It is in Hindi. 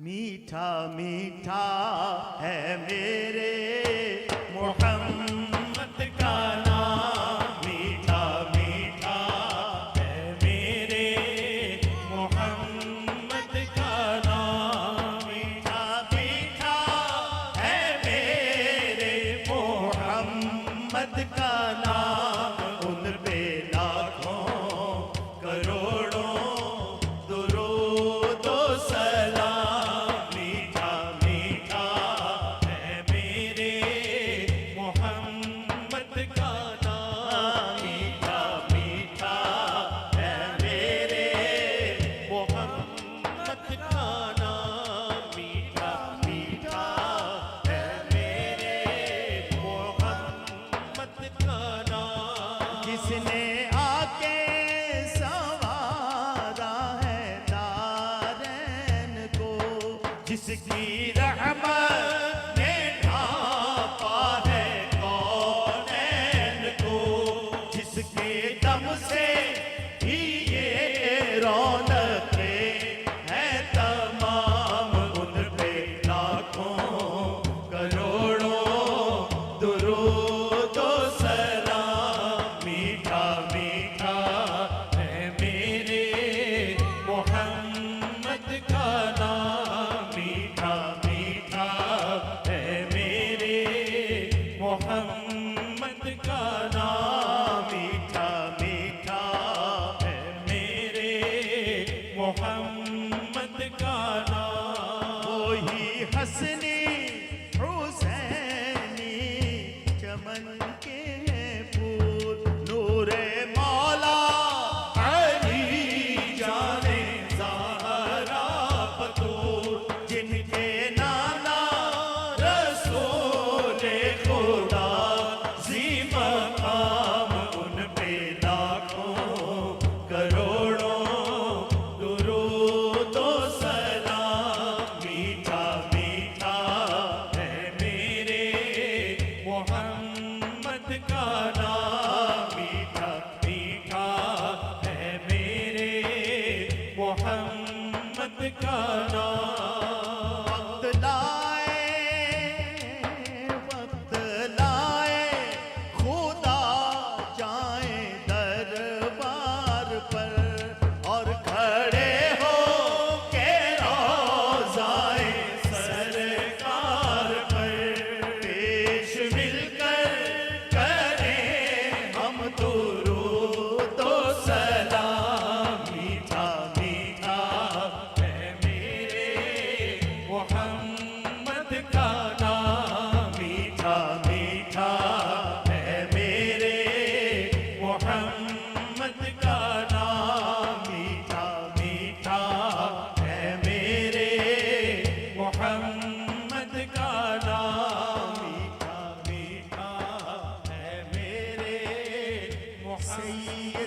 मीठा मीठा है मेरे मोहम्मद का नाम, मीठा मीठा है मेरे मोहम्मद का नाम, मीठा मीठा है मेरे मोहम्मद का नाम। उन पे लाखों करोड़ों दुरूद व सलाम, मीठा मीठा है मेरे मोहम्मद का नाम, मीठा मीठा है मेरे मोहम्मद का नाम, मीठा मीठा है मेरे मोहम्मद का नाम। जिसने आके संवारा है दारैन को, जिसकी रहमत ने ढांपा है कौनैन को, जिसके दम से ही ये रौनकें हैं तमाम। उन पे लाखों करोड़ों दुरूद व सलाम, मीठा मीठा है मेरे मोहम्मद का नाम, मीठा मीठा है मेरे मोहम्मद का नाम, मीठा मीठा है मेरे मोहम्मद का नाम। वही हसनी हुसैनी चमन के हैं फूल, नूरे मौला अली जाने ज़हरा बतूल, जिनके नाना रसूले खुदा ज़ी मक़ाम। उन पे लाखों करोड़ों दुरूद व सलाम, मीठा मीठा है मेरे मोहम्मद का नाम, मीठा मीठा है मेरे मोहम्मद का नाम। वक्त लाए खुदा जाए दरबार पर, और खड़े हो के रोज़ाए सरकार पर पेश मिलकर करें हम दुरूद व सलाम, मीठा मीठा है मेरे मोहम्मद का नाम, मीठा मीठा है मेरे मोहम्मद का नाम, मीठा मीठा है मेरे मोहम्मद का नाम, मीठा मीठा है मेरे मोहम्मद